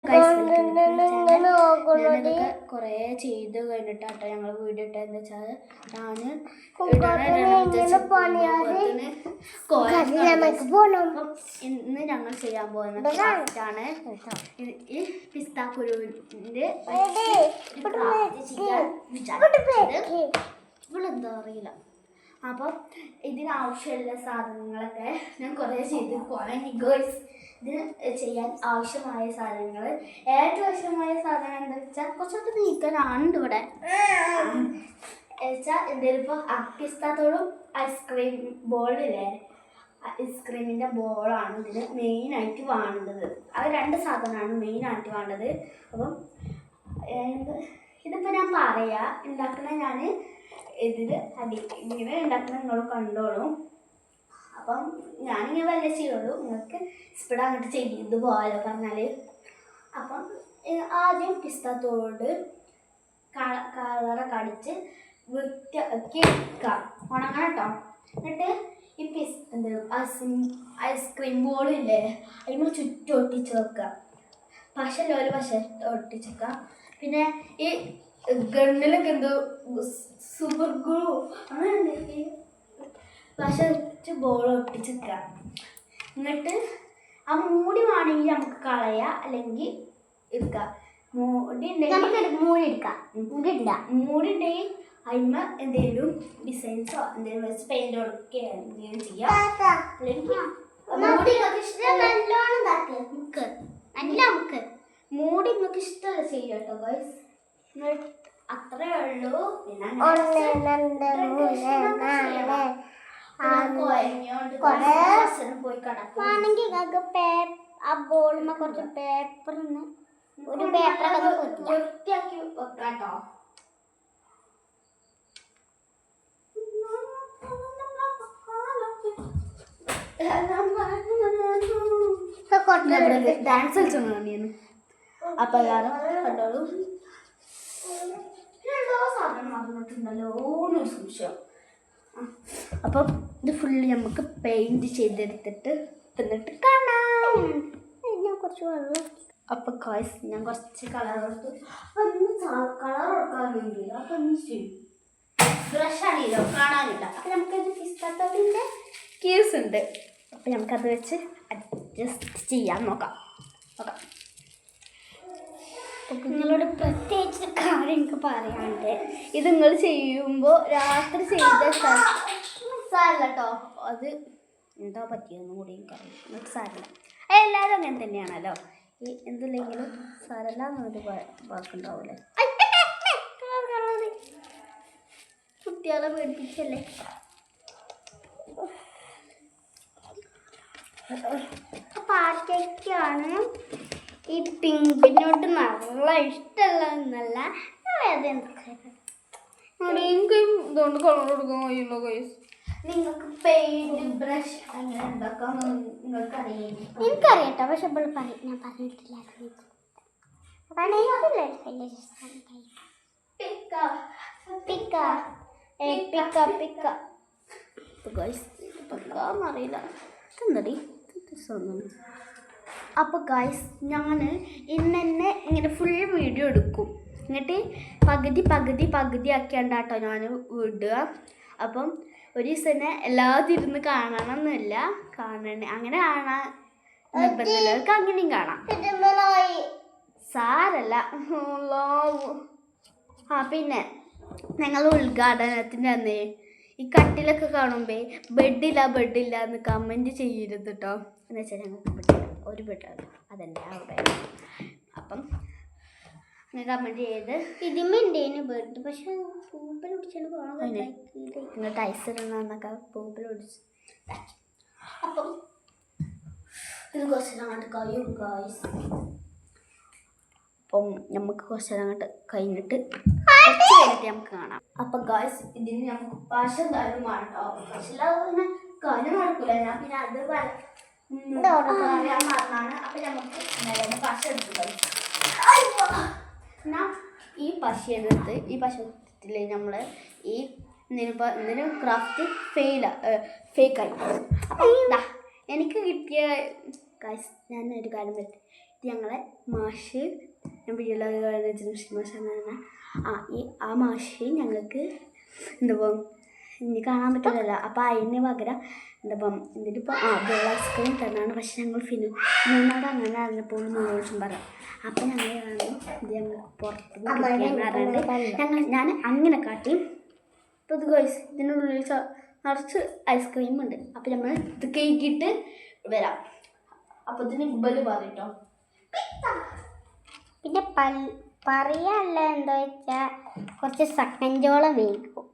ഞാനതൊക്കെ കുറേ ചെയ്ത് കഴിഞ്ഞിട്ടാട്ടോ ഞങ്ങൾ വീഡിയോ ഇട്ടെന്ന് വെച്ചാൽ ഇന്ന് ഞങ്ങൾ ചെയ്യാൻ പോകുന്ന ക്രാഫ്റ്റാണ് ഈ പിസ്താക്കുരുവിൻ്റെ ഇവളെന്താ അറിയില്ല. അപ്പം ഇതിനാവശ്യമുള്ള സാധനങ്ങളൊക്കെ ഞാൻ കുറേ ചെയ്ത് പോകണം. ഇതിന് ചെയ്യാൻ ആവശ്യമായ സാധനങ്ങൾ ഏറ്റവും ആവശ്യമായ സാധനം എന്താ വെച്ചാൽ കുറച്ചൊക്കെ നീക്കാനുണ്ട് ഇവിടെ വെച്ചാൽ എന്തെങ്കിലും ഇപ്പോൾ പിസ്താത്തോടും ഐസ്ക്രീം ബോളില്ലേ, ഐസ്ക്രീമിൻ്റെ ബോളാണ് ഇതിന് മെയിനായിട്ട് വേണ്ടത്. അത് 2 സാധനമാണ് മെയിനായിട്ട് വേണ്ടത്. അപ്പം ഇതിപ്പോൾ ഞാൻ പറയാം ഉണ്ടാക്കുന്ന ഞാൻ ഇതിൽ ഇങ്ങനെ ഉണ്ടാക്കുന്ന നിങ്ങൾ കണ്ടോളും. അപ്പം ഞാനിങ്ങനെ വല്ല ചെയ്യുള്ളൂ, നിങ്ങൾക്ക് സ്പീഡ് അങ്ങോട്ട് ചെയ്ത് പോകാമല്ലോ പറഞ്ഞാൽ. അപ്പം ആദ്യം പിസ്താത്തോട് കളറൊക്കെ അടിച്ച് വൃത്തിയാക്കി വെക്കാം, ഉണങ്ങണം കേട്ടോ. എന്നിട്ട് ഈ ഐസ്ക്രീം ബോളില്ലേ അതിന് ചുറ്റും ഒട്ടിച്ച് വെക്കുക. പശല്ല ഒരു പശ ഒട്ടിച്ച് വെക്കുക. പിന്നെ ഈ ഗണ്ണിലൊക്കെ എന്തോ സൂപ്പർ ഗ്ലൂ അങ്ങനെ പശ വെച്ച് ബോൾ ഒട്ടിച്ച് വെക്കുക. എന്നിട്ട് ആ മൂടി വേണമെങ്കിൽ നമുക്ക് കളയാം, അല്ലെങ്കിൽ എടുക്കുക. മൂടി ഉണ്ടെങ്കിൽ മൂടി എടുക്കാം. മൂടി ഉണ്ടെങ്കിൽ അതിന്മേൽ എന്തെങ്കിലും ഡിസൈൻസോ എന്തെങ്കിലും വെച്ച് പെയിന്റ് കൊടുക്കുകയോ എന്തെങ്കിലും ചെയ്യാം. അല്ലെങ്കിൽ മൂടി നിങ്ങൾക്ക് ഇഷ്ടമല്ല ചെയ്യാം കേട്ടോ ഗൈസ്. അത്രേ ഉള്ളൂ. പിന്നെ പോയി കിടക്കുകയാണെങ്കിൽ ആ ബോളിന് കുറച്ച് പേപ്പർ ഒരു പേപ്പറൊക്കെ വൃത്തിയാക്കി വെക്കാട്ടോ. ഡാൻസ് കളിച്ചോണ്ടാണ്. അപ്പൊ എല്ലാരും കണ്ടോളൂ. സാധനം മറന്നിട്ടുണ്ടല്ലോ എന്നൊരു സംശയം. അപ്പം ഇത് ഫുള്ള് നമുക്ക് പെയിന്റ് ചെയ്തെടുത്തിട്ട് എന്നിട്ട് കാണാം. ഞാൻ കുറച്ച് വെള്ളം അപ്പം ഗൈസ് ഞാൻ കുറച്ച് കളർ കൊടുത്തു. അപ്പം കളർ കൊടുക്കാൻ വേണ്ടിയില്ല. അപ്പം ഒന്ന് ചെയ്യും ബ്രഷാണല്ലോ കാണാനില്ല. അപ്പം നമുക്കത് പിസ്താത്തോടിൻ്റെ കീസ് ഉണ്ട്. അപ്പം നമുക്കത് വെച്ച് അഡ്ജസ്റ്റ് ചെയ്യാൻ നോക്കാം. നിങ്ങളോട് പ്രത്യേകിച്ച് കാര്യം എനിക്ക് പറയാനുണ്ട്. ഇത് നിങ്ങൾ ചെയ്യുമ്പോൾ രാത്രി ചെയ്ത സാരല്ല കേട്ടോ. അത് എന്താ പറ്റിയെന്നും കൂടി എനിക്കറിയാം. എന്നിട്ട് സാരല്ല, എല്ലാവരും അങ്ങനെ തന്നെയാണല്ലോ. ഈ എന്തില്ലെങ്കിലും സാരല്ല എന്നൊരു വാക്കുണ്ടാവൂലേ. കുട്ടികളെ പേടിപ്പിച്ചല്ലേ. പാറ്റയ്ക്കാണ് ഈ പിങ്കിനോട്ട് നല്ല ഇഷ്ടമുള്ളതെന്നല്ല, ഇതുകൊണ്ട് കളർ കൊടുക്കാൻ കഴിയുള്ളൂ ഗൈസ്. നിങ്ങൾക്ക് പെയിന്റ് ബ്രഷ് അങ്ങനെ ഉണ്ടാക്കാൻ എനിക്കറിയട്ടോ. പക്ഷെ ഞാൻ പറഞ്ഞിട്ടില്ല. അറിയില്ല എന്തടി. അപ്പോൾ ഗൈസ് ഞാൻ ഇന്നെ ഇങ്ങനെ ഫുൾ വീഡിയോ എടുക്കും. എന്നിട്ട് പകുതി ആക്കിയാണ്ടാട്ടോ ഞാൻ വിടുക. അപ്പം ഒരു ദിവസം തന്നെ എല്ലാവരും ഇരുന്ന് കാണണമെന്നില്ല. അങ്ങനെ കാണാൻ നിർബന്ധമുള്ളവർക്ക് അങ്ങനെയും കാണാം, സാരല്ല. പിന്നെ ഞങ്ങൾ ഉദ്ഘാടനത്തിൻ്റെ അന്നേ ഈ കട്ടിലൊക്കെ കാണുമ്പോൾ ബെഡില്ല എന്ന് കമൻറ്റ് ചെയ്യരുത് കേട്ടോ. എന്ന് വെച്ചാൽ ഞങ്ങൾക്ക് ബെഡില്ല, ഒരു ബെഡാണ് അതല്ലേ അവിടെ. അപ്പം കമൻറ്റ് ചെയ്ത് ഇതിമുണ്ടേന് ബെഡ്, പക്ഷെ പൂപ്പൽ നിങ്ങൾക്ക് ഐസ് ഇടണമെന്നൊക്കെ പൂപ്പൽ പിടിച്ച്. അപ്പം ഇത് കുറച്ച് അങ്ങോട്ട് കഴിയും ഗൈസ്. അപ്പം നമുക്ക് കുറച്ച് അങ്ങോട്ട് കഴിഞ്ഞിട്ട് നമുക്ക് കാണാം. അപ്പം ഗൈസ് ഇതിന് നമുക്ക് പശ എന്തായാലും വേണ്ടോ. പശയില്ലാതെ കാര്യം നടക്കില്ല. ഞാൻ പിന്നെ അത് ഞാൻ മറന്നാണ്. അപ്പം നമുക്ക് പശ എടുത്തു. ഞാൻ ഈ പശയെടുത്ത് ഈ പശത്തിൽ നമ്മൾ ഈ എന്തിനും ക്രാഫ്റ്റ് ഫേക്കായി. അപ്പം എനിക്ക് കിട്ടിയ ഗൈസ് ഞാനൊരു കാര്യം പറ്റും. ഞങ്ങളെ മാഷ് ഞാൻ വീഡിയോയിലാണ് ആ മാഷ് ഞങ്ങൾക്ക് എന്താ ഇനി കാണാൻ പറ്റില്ലല്ലോ. അപ്പോൾ അതിന് പകരം എന്താ എന്നിട്ടിപ്പോൾ വെള്ള ഐസ്ക്രീം തന്നാണ്. പക്ഷെ ഞങ്ങൾ ഫിനോട് അങ്ങനെ അറിഞ്ഞപ്പോൾ നൂഡിൽസും പറയാം. അപ്പം ഞങ്ങൾ ഇത് ഞങ്ങൾ പുറത്ത് ഞാൻ അങ്ങനെ കാട്ടി. അപ്പോൾ ഇത് ഗൈസ് ഇതിനുള്ളിൽ നിറച്ച് ഐസ്ക്രീം ഉണ്ട്. അപ്പോൾ നമ്മൾ ഇത് കേക്കിയിട്ട് വരാം. അപ്പോൾ ഇതിന് ഇബല് പറയട്ടോ. പിന്നെ പറയാനുള്ള എന്താ വെച്ചാൽ കുറച്ച് സെക്കൻഡോളം വേഗം.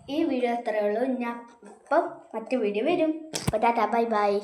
ഈ വീഡിയോ എത്രയേ ഉള്ളൂ. ഞാൻ ഇപ്പം മറ്റു വീഡിയോ വരും. അപ്പോൾ ടാറ്റാ ബൈ ബൈ.